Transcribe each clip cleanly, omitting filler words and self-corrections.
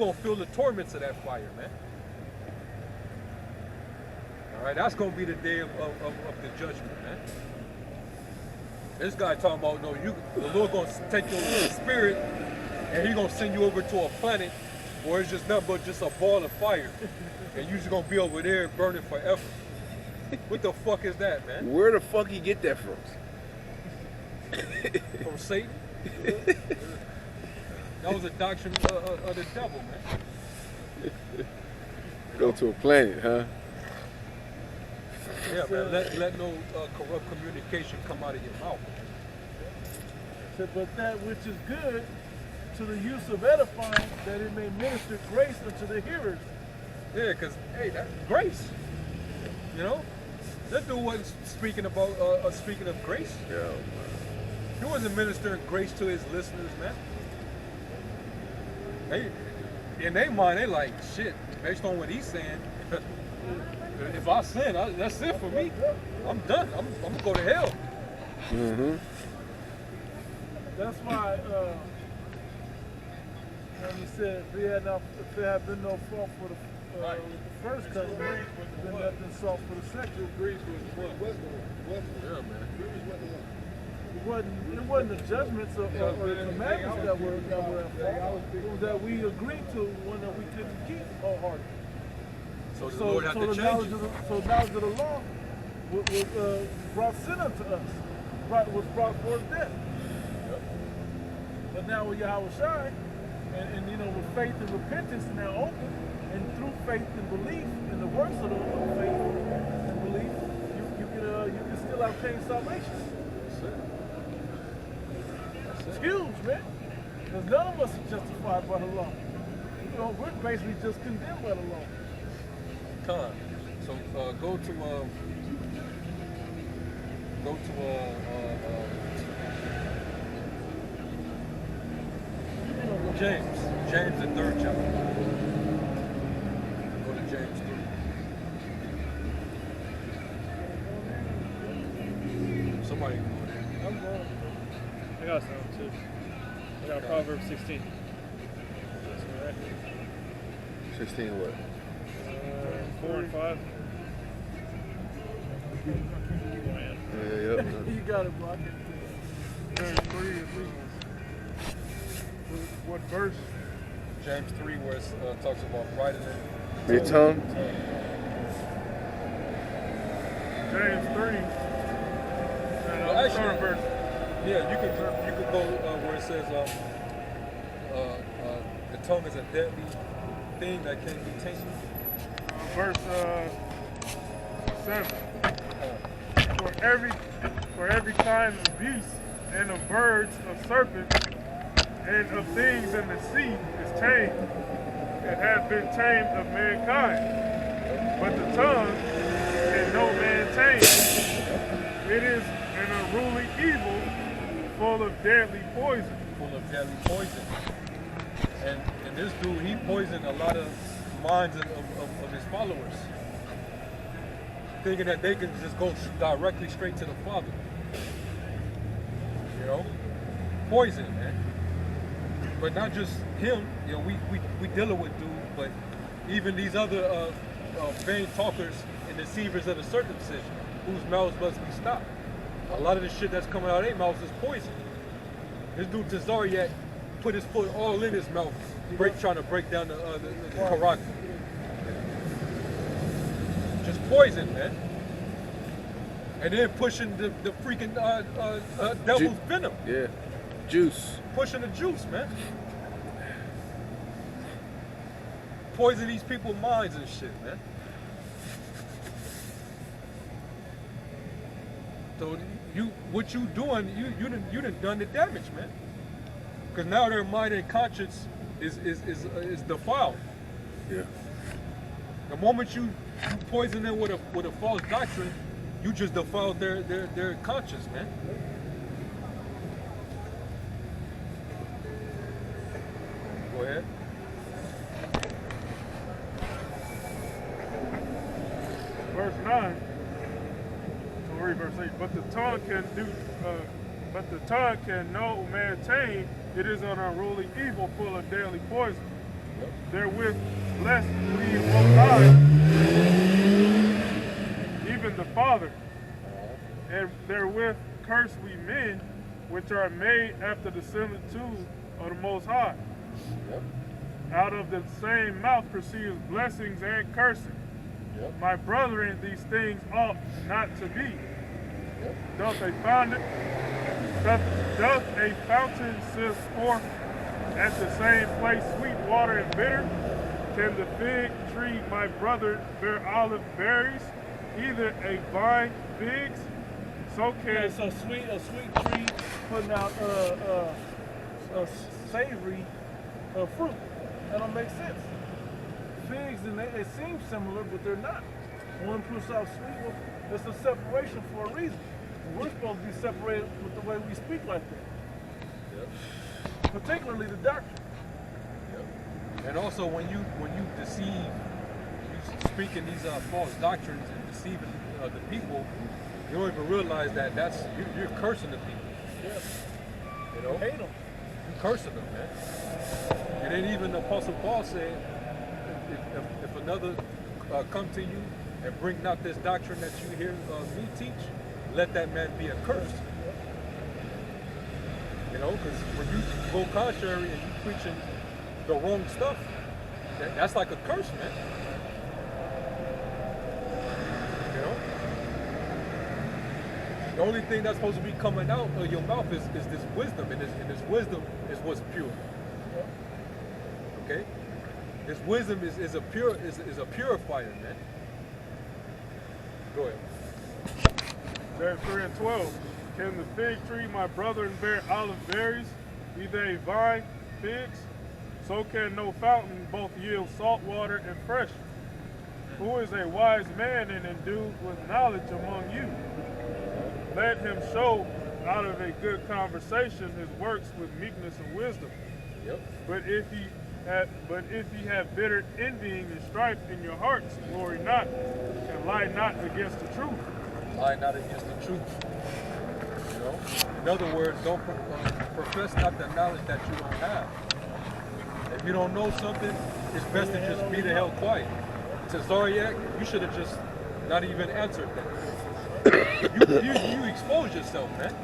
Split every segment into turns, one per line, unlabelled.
gonna feel the torments of that fire, man. All right, that's gonna be the day of the judgment, man. This guy talking about, no, the Lord gonna take your spirit and he gonna send you over to a planet where it's just nothing but just a ball of fire, and you just gonna be over there burning forever. What the fuck is that, man?
Where the fuck you get that from?
From Satan? That was a doctrine of the devil, man.
Go to a planet, huh?
Yeah, man. Let no corrupt communication come out of your mouth.
But that which is good to the use of edifying, that it may minister grace unto the hearers.
Yeah, because, hey, that's grace. You know? That dude wasn't speaking of grace.
Yeah.
He wasn't ministering grace to his listeners, man. In their mind, they like, shit, based on what he's saying, if I sin, that's it for me. I'm done. I'm going to go to hell.
Mm-hmm.
That's why when he said, if there had been no fault for the first cousin, then nothing sought for the second.
Yeah, man.
It wasn't the judgments or the commandments that were at fault. It was that we agreed to one that we couldn't keep wholeheartedly.
So the Lord had to change it.
So knowledge of the law was brought sin unto us. Was brought forth death.
Yep.
But now with Yahweh Shai, and with faith and repentance now open, and through faith and belief in the works of the faith and belief, you can still obtain salvation. It's huge, man. Because none of us are justified by the law. We're basically just condemned by the law.
Con. So go to James, the 3rd chapter. Go to James 3. Somebody can go there.
I'm going.
I got some too. I got Proverbs 16.
16 what?
4 and 5.
Yeah.
You got it, block it. Verse 3 at least. What verse?
James 3, where it talks about brightening
Your tongue?
James 3.
Well, actually,
third verse.
yeah, you could go where it says the tongue is a deadly thing that can't be tamed.
Verse 7. For every kind of beast and of birds, of serpents, and of things in the sea is tamed, and hath been tamed of mankind. But the tongue can no man tame. It is an unruly evil, full of deadly poison.
And this dude, he poisoned a lot of minds of his followers, thinking that they can just go directly straight to the Father. You know? Poison, man. But not just him, you know, we dealing with dude, but even these other vain talkers and deceivers of the circumcision, whose mouths must be stopped. A lot of the shit that's coming out of their mouths is poison. This dude Tazariak put his foot all in his mouth, trying to break down the Quran. Just poison, man. And then pushing the freaking devil's venom.
Yeah. Juice.
Pushing the juice, man. Poison these people's minds and shit, man. So what you doing? You done the damage, man. Because now their mind and conscience is defiled.
Yeah.
The moment you poison them with a false doctrine, you just defiled their conscience, man. Go ahead.
Verse 9. So read verse 8. But the tongue can no man tame. It is an unruly evil, full of deadly poison.
Yep.
therewith bless we Most High, even the Father, and therewith curse we men, which are made after the similitude of the Most High.
Yep.
Out of the same mouth proceeds blessings and cursing.
Yep.
My brethren, these things ought not to be.
Yep.
Doth a fountain sift forth at the same place sweet water and bitter? Can the fig tree, my brother, bear olive berries? Either a vine figs? So
Yeah,
can
so a sweet tree putting out a savory fruit. That don't make sense. Figs, and they seem similar, but they're not. One puts out sweet, well, it's a separation for a reason. We're supposed to be separated with the way we speak like that.
Yep.
Particularly the doctrine.
Yep. And also when you deceive, you speak in these false doctrines and deceiving the people, you don't even realize that you're cursing the people.
Yeah.
You know,
Hate them.
you're cursing them, man. And then even the Apostle Paul said, if another come to you and bring not this doctrine that you hear me teach, let that man be accursed. You know, because when you go contrary and you preaching the wrong stuff, that's like a curse, man. You know? The only thing that's supposed to be coming out of your mouth is this wisdom, and this wisdom is what's pure. Okay? This wisdom is a purifier, man. Go ahead.
Verse 3 and 12. Can the fig tree, my brethren, bear olive berries? Be they vine, figs? So can no fountain both yield salt water and fresh. Who is a wise man and endued with knowledge among you? Let him show out of a good conversation his works with meekness and wisdom.
Yep.
But if ye have bitter envying and strife in your hearts, glory not, and lie not against the truth.
Lie not against the truth. You know? In other words, don't profess not the knowledge that you don't have. If you don't know something, it's best to just be the hell quiet. To Zariak, you should have just not even answered that. you expose yourself, man.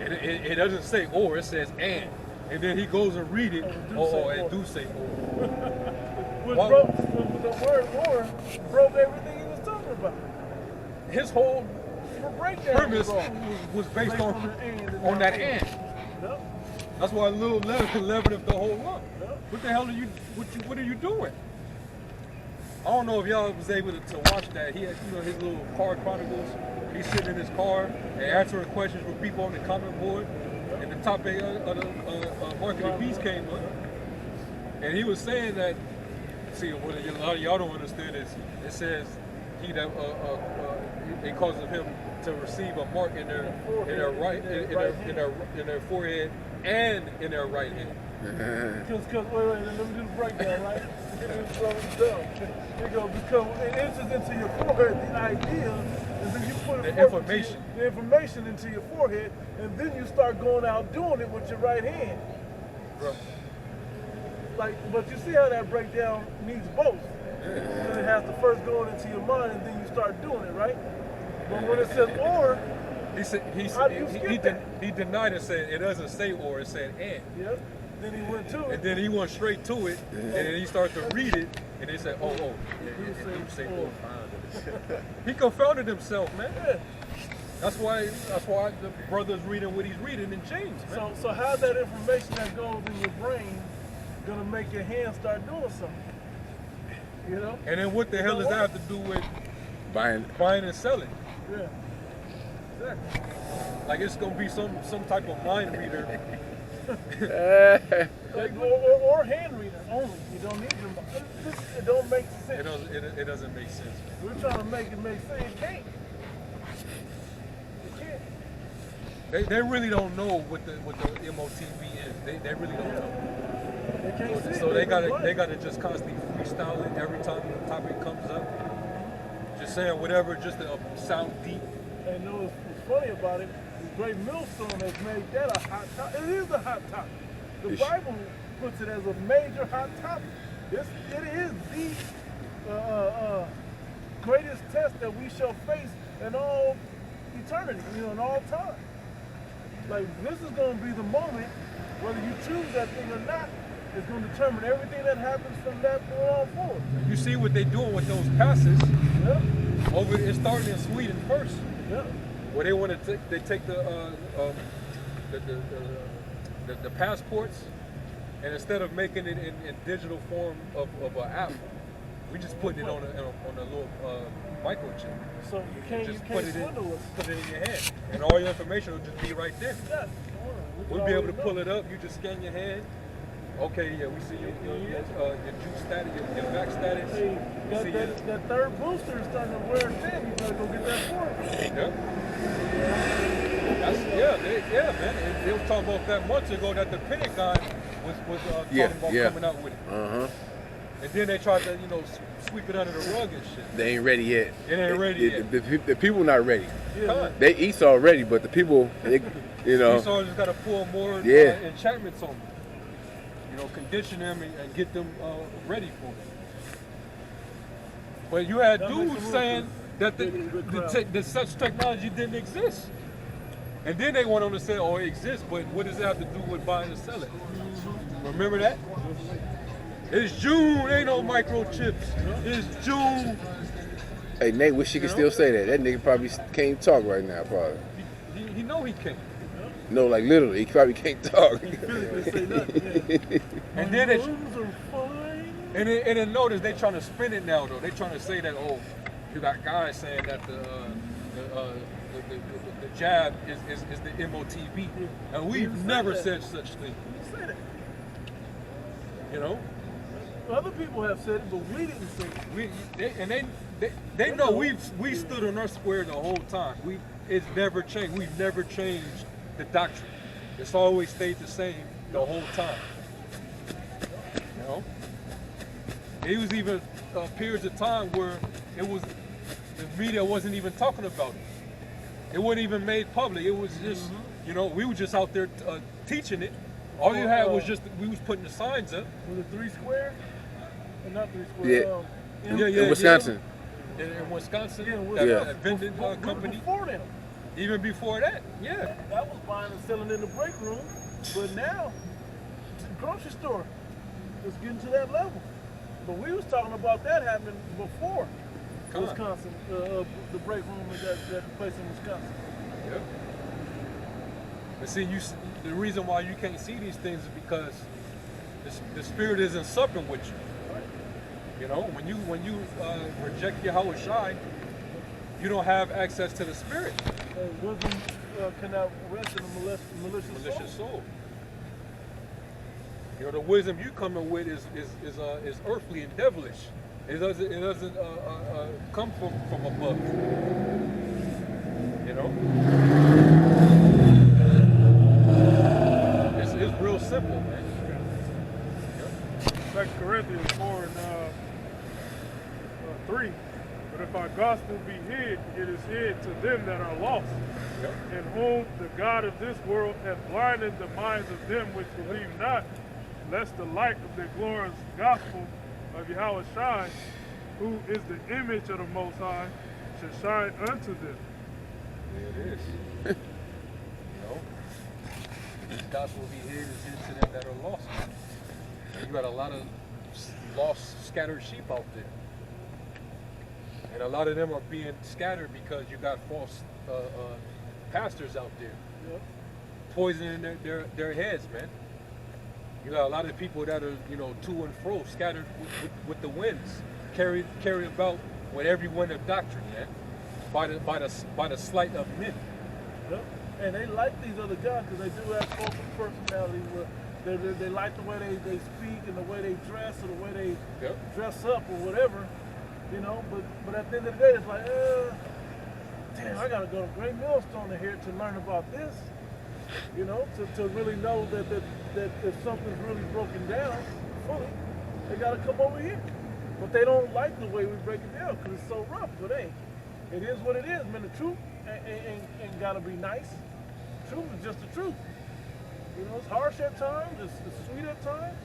It doesn't say or, it says and. And then he goes and read it, and do say or.
The word or broke everything he was talking about.
His whole
breakdown
premise was based on that and.
Yep.
That's why a little letter can leaven the whole lump.
Yep.
What the hell what are you doing? I don't know if y'all was able to watch that. He had, his little car chronicles. He's sitting in his car and answering questions from people on the comment board. And the topic of the Mark of the Beast came up. And he was saying that, see, what a lot of y'all don't understand is, it says he that it causes him to receive a mark in their forehead and in their right hand.
Because wait, let me do the breakdown, right? Because it enters into your forehead, the idea, and then you put it the information into your forehead, and then you start going out doing it with your right hand.
Bro.
But you see how that breakdown needs both. And it has to first go into your mind, and then you start doing it, right? But when it says or,
he denied and said it doesn't say or, it said and.
Yep. Then he went to it.
And then he went straight to it, and then he started to read it, and he said, it do say or. He confounded himself, man.
Yeah.
That's why the brother's reading what he's reading in James, man.
So how's that information that goes in your brain gonna make your hand start doing something? You know?
And then what the hell does that have to do with
Buying
and selling?
Yeah. Exactly.
Like it's gonna be some type of mind reader.
Or hand reader only. You don't need them. It don't make sense.
It doesn't make sense, man.
We're trying to make it make sense. It can't. It can't.
They really don't know what the MOTB is. They really don't know.
They can't see
So
it.
they gotta just constantly freestyle it every time the topic comes up. Just saying whatever, just to sound deep.
And you know what's funny about it? The great millstone has made that a hot topic. It is a hot topic. The Bible puts it as a major hot topic. It is the greatest test that we shall face in all eternity, in all time. Like, this is going to be the moment, whether you choose that thing or not, it's going to determine everything that happens from that point on forward.
You see what they're doing with those passes.
Yeah.
It started in Sweden first,
Yeah.
where they take the passports, and instead of making it in digital form of an app, we just putting it on a little microchip.
So you can't swindle us.
Put it in your hand, and all your information will just be right there.
Yeah.
We'll be able to pull it up. You just scan your hand. Okay, yeah, we see your juice status, your vac status.
Hey, that third booster is starting to wear thin. You better go get that for
Yeah. Man. And they were talking about that months ago that the Pentagon was talking about coming out with it. And then they tried to, sweep it under the rug and shit.
They ain't ready yet.
It ain't ready yet.
The people not ready.
Yeah.
They Esau ready, but the people,
Esau just got to pull more enchantments on them. Condition them and get them ready for it. But you had dudes saying that such technology didn't exist. And then they went on to say, oh, it exists, but what does it have to do with buying and selling? Remember that? It's June, ain't no microchips. It's June.
Hey, Nate, wish he could still say that. That nigga probably can't talk right now, probably.
He know he can't.
No, like literally, he probably can't talk.
And then and then notice they trying to spin it now though. They trying to say that you got guys saying that the jab is the MOTB, and we've never said such thing.
Other people have said it, but we didn't say it.
They know we stood on our square the whole time. It's never changed. We've never changed the doctrine. It's always stayed the same the whole time. It was even periods of time where the media wasn't even talking about it. It wasn't even made public. It was just, we were just out there teaching it. All you had was just, we was putting the signs up.
Was it 3 Square? Or not 3 Square?
In Wisconsin.
In Wisconsin,
that
vending company.
Before them.
Even before that, yeah.
That was buying and selling in the break room. But now, the grocery store is getting to that level. But we was talking about that happening before Wisconsin, the break room of that place in Wisconsin.
Yep. But see, the reason why you can't see these things is because the spirit isn't supping with you. When you reject Yahweh Shai, you don't have access to the spirit.
Wisdom cannot rest in a malicious soul.
The wisdom you coming with is earthly and devilish. It doesn't come from above. It's real simple, man.
Second Corinthians 4 and 3. But if our gospel be hid, it is hid to them that are lost, in whom the God of this world hath blinded the minds of them which believe not, lest the light of the glorious gospel of Yahweh Shai, who is the image of the Most High, should shine unto them.
There it is. This gospel be hid is hid to them that are lost. And you got a lot of lost, scattered sheep out there. And a lot of them are being scattered because you got false pastors out there poisoning their heads, man. You got a lot of people that are, to and fro, scattered with the winds, carry about with every wind of doctrine, man, by the sleight of men.
Yep. And they like these other guys because they do have corporate personalities where they like the way they speak and the way they dress or the way they dress up or whatever. But at the end of the day, it's like, damn, I gotta go to Great Millstone to hear to learn about this. To really know that if something's really broken down fully, they gotta come over here. But they don't like the way we break it down because it's so rough. But hey, it is what it is, man. The truth ain't gotta be nice. Truth is just the truth. It's harsh at times, it's sweet at times.